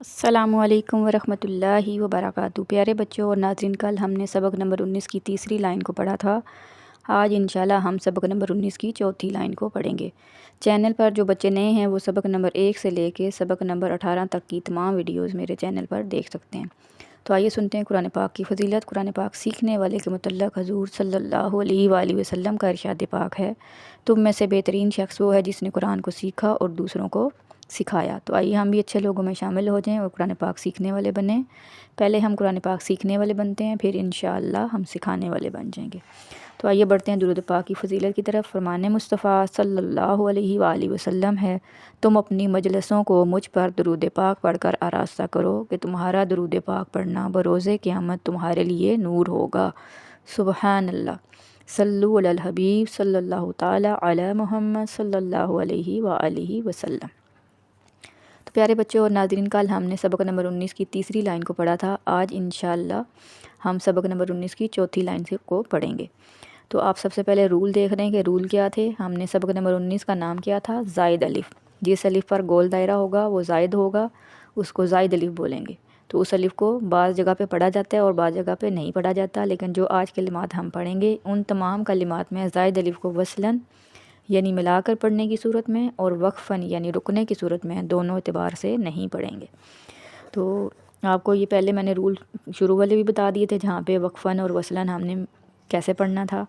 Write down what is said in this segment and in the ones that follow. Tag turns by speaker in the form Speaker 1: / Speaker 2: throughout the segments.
Speaker 1: السلام علیکم ورحمۃ اللہ وبرکاتہ۔ پیارے بچوں اور ناظرین، کل ہم نے سبق نمبر 19 کی تیسری لائن کو پڑھا تھا۔ آج انشاءاللہ ہم سبق نمبر 19 کی چوتھی لائن کو پڑھیں گے۔ چینل پر جو بچے نئے ہیں وہ سبق نمبر 1 سے لے کے سبق نمبر 18 تک کی تمام ویڈیوز میرے چینل پر دیکھ سکتے ہیں۔ تو آئیے سنتے ہیں قرآن پاک کی فضیلت۔ قرآن پاک سیکھنے والے کے متعلق حضور صلی اللہ علیہ وآلہ وسلم کا ارشاد پاک ہے، تم میں سے بہترین شخص وہ ہے جس نے قرآن کو سیکھا اور دوسروں کو سکھایا۔ تو آئیے ہم بھی اچھے لوگوں میں شامل ہو جائیں اور قرآن پاک سیکھنے والے بنیں۔ پہلے ہم قرآن پاک سیکھنے والے بنتے ہیں، پھر انشاءاللہ ہم سکھانے والے بن جائیں گے۔ تو آئیے بڑھتے ہیں درود پاک کی فضیلت کی طرف۔ فرمان مصطفیٰ صلی اللہ علیہ وآلہ وسلم ہے، تم اپنی مجلسوں کو مجھ پر درود پاک پڑھ کر آراستہ کرو کہ تمہارا درود پاک پڑھنا بروز قیامت تمہارے لیے نور ہوگا۔ سبحان اللہ۔ صلو علی الحبیب صلی اللہ تعالی علی محمد صلی اللہ علیہ وآلہ وسلم۔ تو پیارے بچوں اور ناظرین، کل ہم نے سبق نمبر 19 کی تیسری لائن کو پڑھا تھا۔ آج انشاءاللہ ہم سبق نمبر 19 کی چوتھی لائن کو پڑھیں گے۔ تو آپ سب سے پہلے رول دیکھ رہے ہیں کہ رول کیا تھے۔ ہم نے سبق نمبر 19 کا نام کیا تھا؟ زائد الف۔ جس الف پر گول دائرہ ہوگا وہ زائد ہوگا، اس کو زائد الف بولیں گے۔ تو اس الف کو بعض جگہ پہ پڑھا جاتا ہے اور بعض جگہ پہ نہیں پڑھا جاتا، لیکن جو آج کلمات ہم پڑھیں گے ان تمام کلمات میں زائد الف کو وصلاً یعنی ملا کر پڑھنے کی صورت میں اور وقفاً یعنی رکنے کی صورت میں دونوں اعتبار سے نہیں پڑھیں گے۔ تو آپ کو یہ پہلے میں نے رول شروع والے بھی بتا دیے تھے جہاں پہ وقفاً اور وصلاً ہم نے کیسے پڑھنا تھا،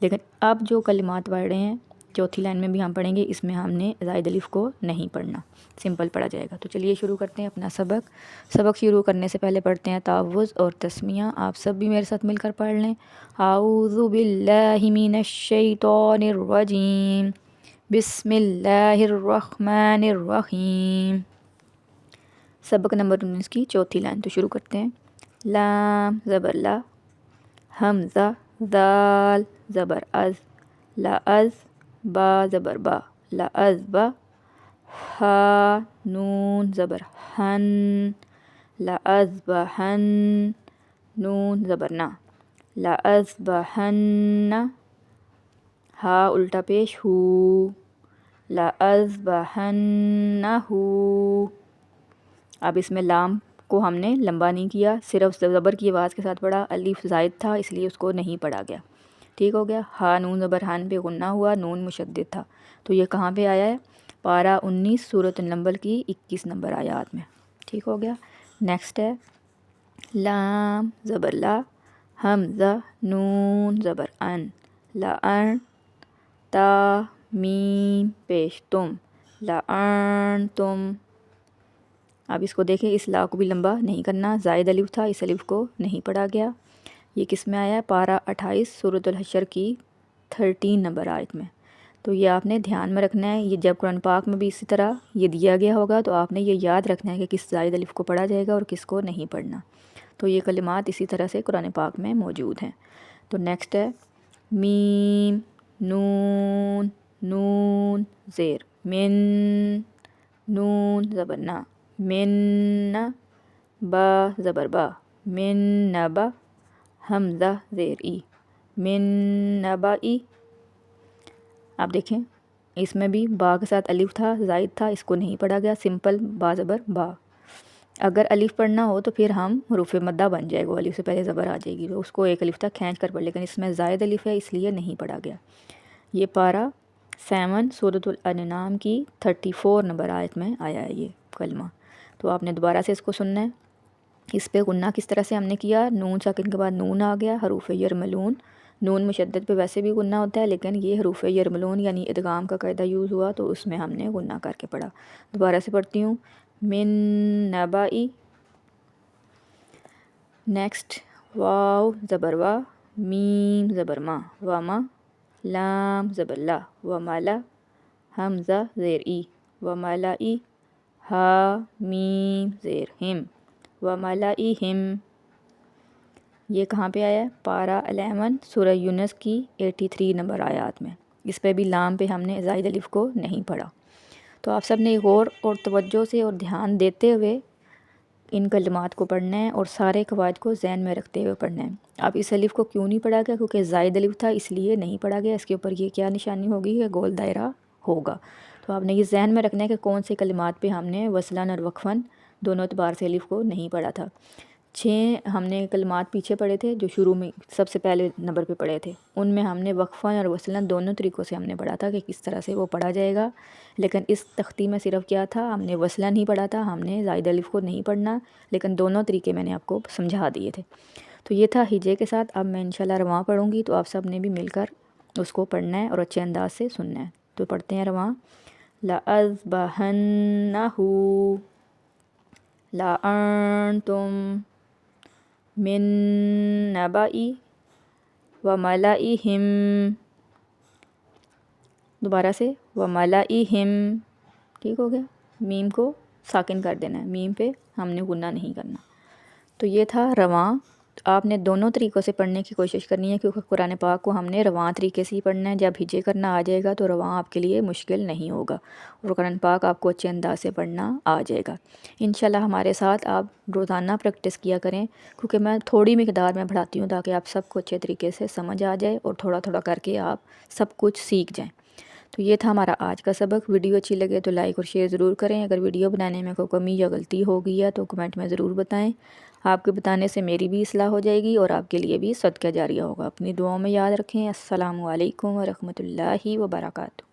Speaker 1: لیکن اب جو کلمات پڑھ رہے ہیں چوتھی لائن میں بھی ہم پڑھیں گے، اس میں ہم نے زائد الف کو نہیں پڑھنا، سمپل پڑھا جائے گا۔ تو چلیے شروع کرتے ہیں اپنا سبق شروع کرنے سے پہلے پڑھتے ہیں تعوذ اور تسمیہ۔ آپ سب بھی میرے ساتھ مل کر پڑھ لیں۔ اعوذ باللہ من الشیطان الرجیم، بسم اللہ الرحمن الرحیم۔ سبق نمبر 19 کی چوتھی لائن تو شروع کرتے ہیں۔ لام زبر لا، حمزہ دال زبر از، لاز با زبر با، لاز با، ہا نون زبر ہن، لاز با ہن، نون زبر نا، لاز با ہن، ہا الٹا پیش ہو، لَأَذْبَحَنَّهُ۔ اب اس میں لام کو ہم نے لمبا نہیں کیا، صرف زبر کی آواز کے ساتھ پڑھا۔ الف زائد تھا اس لیے اس کو نہیں پڑھا گیا، ٹھیک ہو گیا۔ ہا نون زبر ہن پہ غنہ ہوا، نون مشدد تھا، تو یہ کہاں پہ آیا ہے؟ پارہ 19 سورۃ النمل کی 21 نمبر آیات میں، ٹھیک ہو گیا۔ نیکسٹ ہے لام زبر لا، حمزہ نون زبر ان، لَأَن، تا میم پیش تم، لَأَنتُم۔ اب اس کو دیکھیں، اس لا کو بھی لمبا نہیں کرنا، زائد الف تھا، اس الف کو نہیں پڑھا گیا۔ یہ کس میں آیا ہے؟ پارہ 28 سورۃ الحشر کی 13 نمبر آیت میں۔ تو یہ آپ نے دھیان میں رکھنا ہے، یہ جب قرآن پاک میں بھی اسی طرح یہ دیا گیا ہوگا تو آپ نے یہ یاد رکھنا ہے کہ کس زائد الف کو پڑھا جائے گا اور کس کو نہیں پڑھنا۔ تو یہ کلمات اسی طرح سے قرآن پاک میں موجود ہیں۔ تو نیکسٹ ہے میم نون، نون زیر، من، نون زبر نا، من، با زبر با، من نبا، حمزہ زیر ای، من نبائی۔ آپ دیکھیں اس میں بھی با کے ساتھ الف تھا، زائد تھا، اس کو نہیں پڑھا گیا، سمپل با زبر با۔ اگر الف پڑھنا ہو تو پھر ہم حروف مدہ بن جائے گا، الف سے پہلے زبر آ جائے گی تو اس کو ایک الف تک کھینچ کر پڑھ، لیکن اس میں زائد الف ہے اس لیے نہیں پڑھا گیا۔ یہ پارہ 7 سورۃ الانعام کی 34 نمبر آیت میں آیا ہے یہ کلمہ۔ تو آپ نے دوبارہ سے اس کو سننا ہے۔ اس پہ غنہ کس طرح سے ہم نے کیا؟ نون ساکن کے بعد نون آ گیا، حروف یرملون، نون مشدد پہ ویسے بھی غنہ ہوتا ہے لیکن یہ حروف یرملون یعنی ادغام کا قاعدہ یوز ہوا تو اس میں ہم نے غنہ کر کے پڑھا۔ دوبارہ سے پڑھتی ہوں، من نبائی۔ نیکسٹ واو زبر وا، میم زبر ما، وما، لام زبر لا، وملا، حمزہ زیر ای، وملائی، ہا میم زیر ہم، وملائہم۔ یہ کہاں پہ آیا ہے؟ پارہ 11 سورہ یونس کی 83 نمبر آیات میں۔ اس پہ بھی لام پہ ہم نے زائد الف کو نہیں پڑھا۔ تو آپ سب نے غور اور توجہ سے اور دھیان دیتے ہوئے ان کلمات کو پڑھنا ہے اور سارے قواعد کو ذہن میں رکھتے ہوئے پڑھنا ہے۔ اب اس الف کو کیوں نہیں پڑھا گیا؟ کیونکہ زائد الف تھا اس لیے نہیں پڑھا گیا۔ اس کے اوپر یہ کیا نشانی ہوگی؟ کہ گول دائرہ ہوگا۔ تو آپ نے یہ ذہن میں رکھنا ہے کہ کون سے کلمات پہ ہم نے وصلاً اور وقفاً دونوں اعتبار سے الف کو نہیں پڑھا تھا۔ 6 ہم نے کلمات پیچھے پڑھے تھے جو شروع میں سب سے پہلے نمبر پہ پڑھے تھے، ان میں ہم نے وقفاً اور وصلاً دونوں طریقوں سے ہم نے پڑھا تھا کہ کس طرح سے وہ پڑھا جائے گا، لیکن اس تختی میں صرف کیا تھا، ہم نے وصلاً ہی پڑھا تھا، ہم نے زائد الف کو نہیں پڑھنا، لیکن دونوں طریقے میں نے آپ کو سمجھا دیے تھے۔ تو یہ تھا ہجے کے ساتھ۔ اب میں انشاءاللہ رواں پڑھوں گی تو آپ سب نے بھی مل کر اس کو پڑھنا ہے اور اچھے انداز سے سننا ہے۔ تو پڑھتے ہیں رواں۔ لَأَذْبَحَنَّهُ لَأَنْتُمْ مِن نَبَإِ وَمَلَئِهِمْ، دوبارہ سے وَمَلَئِهِمْ، ٹھیک ہو گیا، میم کو ساکن کر دینا ہے، میم پہ ہم نے غنہ نہیں کرنا۔ تو یہ تھا رواں۔ آپ نے دونوں طریقوں سے پڑھنے کی کوشش کرنی ہے کیونکہ قرآن پاک کو ہم نے رواں طریقے سے ہی پڑھنا ہے۔ جب ہجے کرنا آ جائے گا تو رواں آپ کے لیے مشکل نہیں ہوگا اور قرآن پاک آپ کو اچھے انداز سے پڑھنا آ جائے گا۔ انشاءاللہ ہمارے ساتھ آپ روزانہ پریکٹس کیا کریں کیونکہ میں تھوڑی مقدار میں پڑھاتی ہوں تاکہ آپ سب کو اچھے طریقے سے سمجھ آ جائے اور تھوڑا تھوڑا کر کے آپ سب کچھ سیکھ جائیں۔ تو یہ تھا ہمارا آج کا سبق۔ ویڈیو اچھی لگے تو لائک اور شیئر ضرور کریں۔ اگر ویڈیو بنانے میں کوئی کمی یا غلطی ہو گئی ہے تو کمنٹ میں ضرور بتائیں۔ آپ کے بتانے سے میری بھی اصلاح ہو جائے گی اور آپ کے لیے بھی صدقہ جاریہ ہوگا۔ اپنی دعاؤں میں یاد رکھیں۔ السلام علیکم ورحمۃ اللہ وبرکاتہ۔